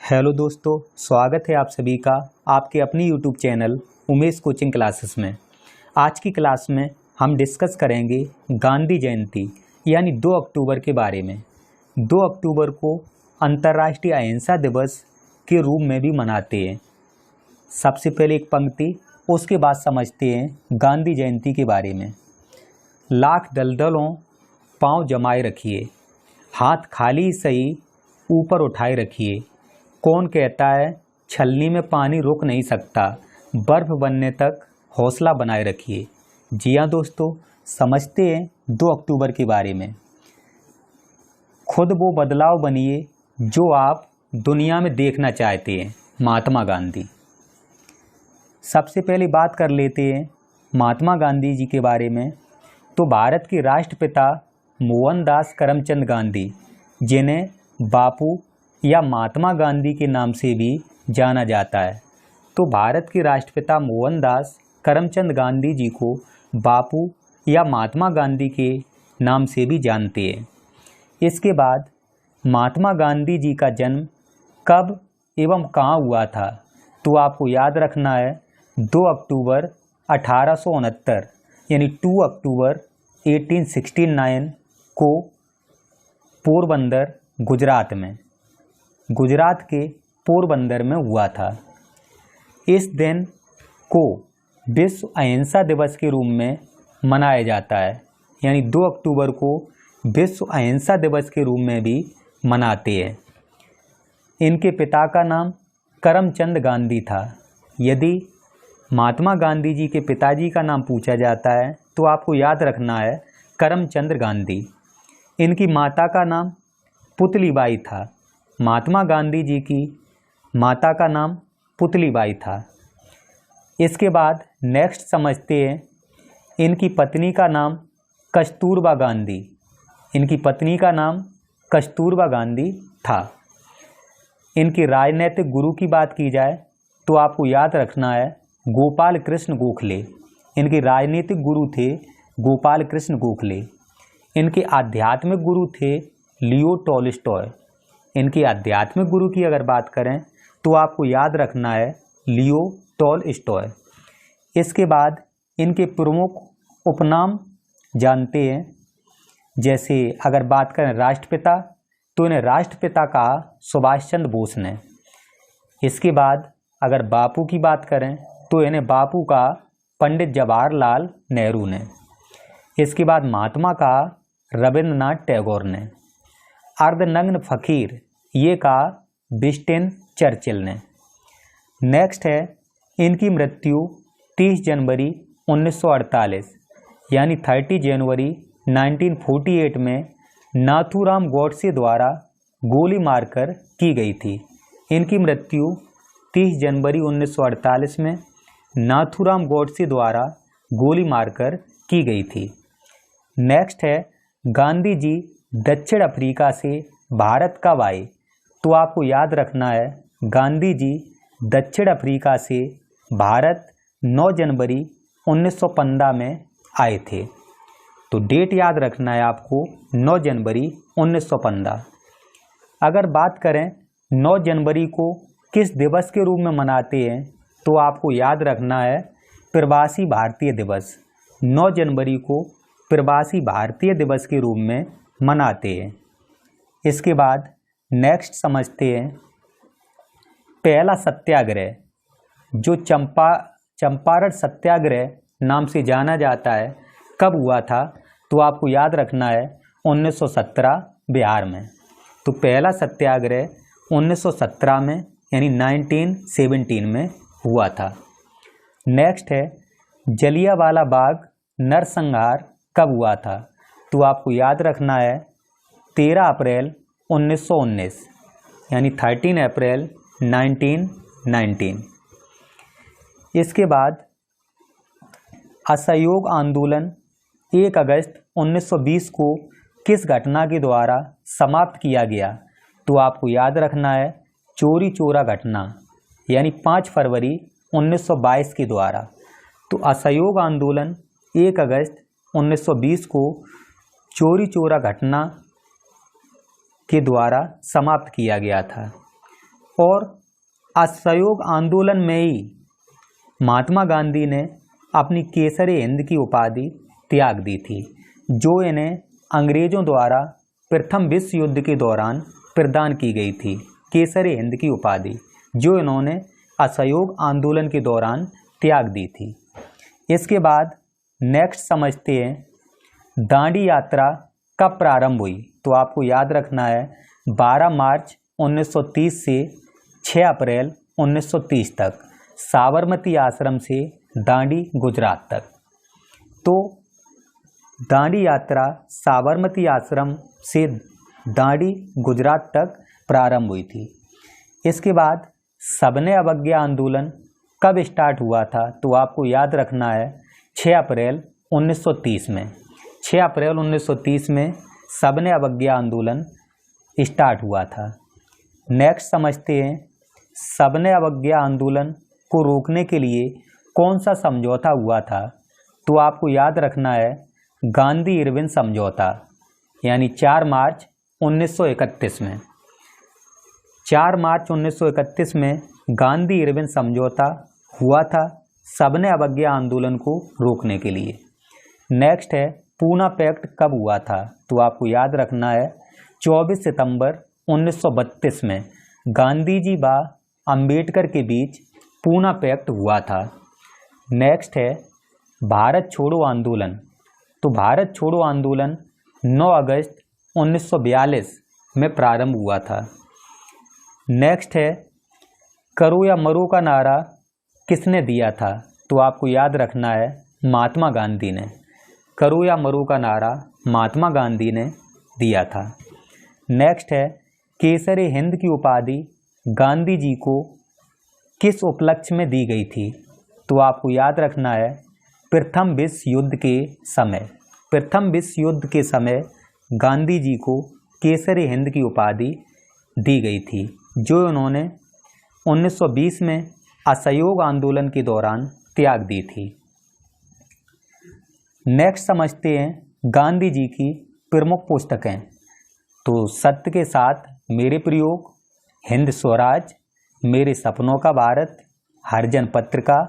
Hello दोस्तों, स्वागत है आप सभी का आपके अपनी YouTube channel Umesh coaching classes में। आज की क्लास में हम डिस्कस करेंगे गांधी जयंती यानी 2 अक्टूबर के बारे में। 2 अक्टूबर को अंतर्राष्ट्रीय अहिंसा दिवस के रूप में भी मनाते हैं। सबसे पहले एक पंक्ति, उसके बाद समझते हैं गांधी जयंती के बारे में। लाख दलदलों पाँव जमाए रखिए, हाथ खाली सही ऊपर उठाए रखिए। कौन कहता है छलनी में पानी रुक नहीं सकता, बर्फ बनने तक हौसला बनाए रखिए। जी हाँ दोस्तों, समझते हैं 2 अक्टूबर के बारे में। खुद वो बदलाव बनिए जो आप दुनिया में देखना चाहते हैं, महात्मा गांधी। सबसे पहले बात कर लेते हैं महात्मा गांधी जी के बारे में। तो भारत के राष्ट्रपिता मोहनदास करमचंद गांधी, जिन्हें बापू या महात्मा गांधी के नाम से भी जाना जाता है, तो भारत के राष्ट्रपिता मोहनदास करमचंद गांधी जी को बापू या महात्मा गांधी के नाम से भी जानते हैं। इसके बाद महात्मा गांधी जी का जन्म कब एवं कहाँ हुआ था, तो आपको याद रखना है 2 अक्टूबर 1869 यानी 2 अक्टूबर 1869 को पोरबंदर गुजरात के पोरबंदर में हुआ था। इस दिन को विश्व अहिंसा दिवस के रूप में मनाया जाता है, यानी 2 अक्टूबर को विश्व अहिंसा दिवस के रूप में भी मनाते हैं। इनके पिता का नाम करमचंद गांधी था। यदि महात्मा गांधी जी के पिताजी का नाम पूछा जाता है तो आपको याद रखना है करमचंद गांधी। इनकी माता का नाम पुतलीबाई था। महात्मा गांधी जी की माता का नाम पुतलीबाई था। इसके बाद नेक्स्ट समझते हैं इनकी पत्नी का नाम कस्तूरबा गांधी। इनकी पत्नी का नाम कस्तूरबा गांधी था। इनके राजनीतिक गुरु की बात की जाए तो आपको याद रखना है गोपाल कृष्ण गोखले। इनके राजनीतिक गुरु थे गोपाल कृष्ण गोखले। इनके आध्यात्मिक गुरु थे लियो टॉलस्टॉय। इनके आध्यात्मिक गुरु की अगर बात करें तो आपको याद रखना है लियो टॉलस्टॉय। इसके बाद इनके प्रमुख उपनाम जानते हैं। जैसे अगर बात करें राष्ट्रपिता, तो इन्हें राष्ट्रपिता कहा सुभाष चंद्र बोस ने। इसके बाद अगर बापू की बात करें तो इन्हें बापू का पंडित जवाहरलाल नेहरू ने। इसके बाद महात्मा का रविंद्रनाथ टैगोर ने। अर्धनग्न फकीर ये कहा विंस्टन चर्चिल ने। नेक्स्ट है इनकी मृत्यु 30 जनवरी 1948 यानी 30 जनवरी 1948 में नाथूराम गॉडसे द्वारा गोली मारकर की गई थी। इनकी मृत्यु 30 जनवरी 1948 में नाथूराम गॉडसे द्वारा गोली मारकर की गई थी। नेक्स्ट है गांधी जी दक्षिण अफ्रीका से भारत कब आए, तो आपको याद रखना है गांधी जी दक्षिण अफ्रीका से भारत 9 जनवरी 1915 में आए थे। तो डेट याद रखना है आपको 9 जनवरी 1915। अगर बात करें 9 जनवरी को किस दिवस के रूप में मनाते हैं, तो आपको याद रखना है प्रवासी भारतीय दिवस। 9 जनवरी को प्रवासी भारतीय दिवस के रूप में मनाते हैं। इसके बाद नेक्स्ट समझते हैं पहला सत्याग्रह जो चंपारण सत्याग्रह नाम से जाना जाता है, कब हुआ था, तो आपको याद रखना है 1917 बिहार में। तो पहला सत्याग्रह 1917 में यानी 1917 में हुआ था। नेक्स्ट है जलियांवाला बाग नरसंहार कब हुआ था, तो आपको याद रखना है 13 अप्रैल 1919 यानी 13 अप्रैल 1919। इसके बाद असहयोग आंदोलन 1 अगस्त 1920 को किस घटना के द्वारा समाप्त किया गया, तो आपको याद रखना है चोरी चोरा घटना यानी 5 फरवरी 1922 के द्वारा। तो असहयोग आंदोलन 1 अगस्त 1920 को चोरी चोरा घटना के द्वारा समाप्त किया गया था। और असहयोग आंदोलन में ही महात्मा गांधी ने अपनी केसरी हिंद की उपाधि त्याग दी थी, जो इन्हें अंग्रेजों द्वारा प्रथम विश्व युद्ध के दौरान प्रदान की गई थी। केसरी हिंद की उपाधि जो इन्होंने असहयोग आंदोलन के दौरान त्याग दी थी। इसके बाद नेक्स्ट समझते हैं दांडी यात्रा कब प्रारंभ हुई। तो आपको याद रखना है 12 मार्च 1930 से 6 अप्रैल 1930 तक साबरमती आश्रम से दांडी गुजरात तक। तो दांडी यात्रा साबरमती आश्रम से दांडी गुजरात तक प्रारंभ हुई थी। इसके बाद सबने अवज्ञा आंदोलन कब स्टार्ट हुआ था। तो आपको याद रखना है 6 अप्रैल 1930 में। 6 अप्रैल 1930 में सबने अवज्ञा आंदोलन स्टार्ट हुआ था। नेक्स्ट समझते हैं सबने अवज्ञा आंदोलन को रोकने के लिए कौन सा समझौता हुआ था। तो आपको याद रखना है गांधी इरविन समझौता, यानी 4 मार्च 1931 में। 4 मार्च 1931 में गांधी इरविन समझौता हुआ था सबने अवज्ञा आंदोलन को रोकने के लिए। नेक्स्ट है पूना पैक्ट कब हुआ था। तो आपको याद रखना है 24 सितंबर 1932 में गांधी जी व अंबेडकर के बीच पूना पैक्ट हुआ था। नेक्स्ट है भारत छोड़ो आंदोलन। तो भारत छोड़ो आंदोलन 9 अगस्त 1942 में प्रारंभ हुआ था। नेक्स्ट है करो या मरो का नारा किसने दिया था। तो आपको याद रखना है महात्मा गांधी ने। करो या मरो का नारा महात्मा गांधी ने दिया था। नेक्स्ट है केसरी हिंद की उपाधि गांधी जी को किस उपलक्ष्य में दी गई थी। तो आपको याद रखना है प्रथम विश्व युद्ध के समय। प्रथम विश्व युद्ध के समय गांधी जी को केसरी हिंद की उपाधि दी गई थी, जो उन्होंने 1920 में असहयोग आंदोलन के दौरान त्याग दी थी। नेक्स्ट समझते हैं गांधी जी की प्रमुख पुस्तकें। तो सत्य के साथ मेरे प्रयोग, हिंद स्वराज, मेरे सपनों का भारत, हरिजन पत्रिका,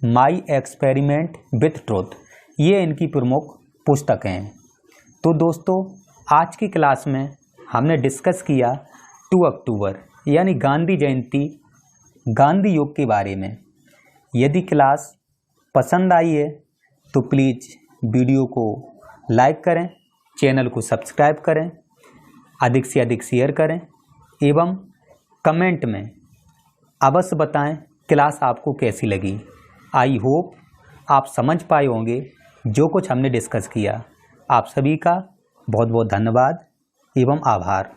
माई एक्सपेरिमेंट विथ ट्रुथ, ये इनकी प्रमुख पुस्तकें हैं। तो दोस्तों आज की क्लास में हमने डिस्कस किया 2 अक्टूबर यानी गांधी जयंती, गांधी योग के बारे में। यदि क्लास पसंद आई है तो प्लीज़ वीडियो को लाइक करें, चैनल को सब्सक्राइब करें, अधिक से अधिक शेयर करें एवं कमेंट में अवश्य बताएं क्लास आपको कैसी लगी। आई होप आप समझ पाए होंगे जो कुछ हमने डिस्कस किया। आप सभी का बहुत बहुत धन्यवाद एवं आभार।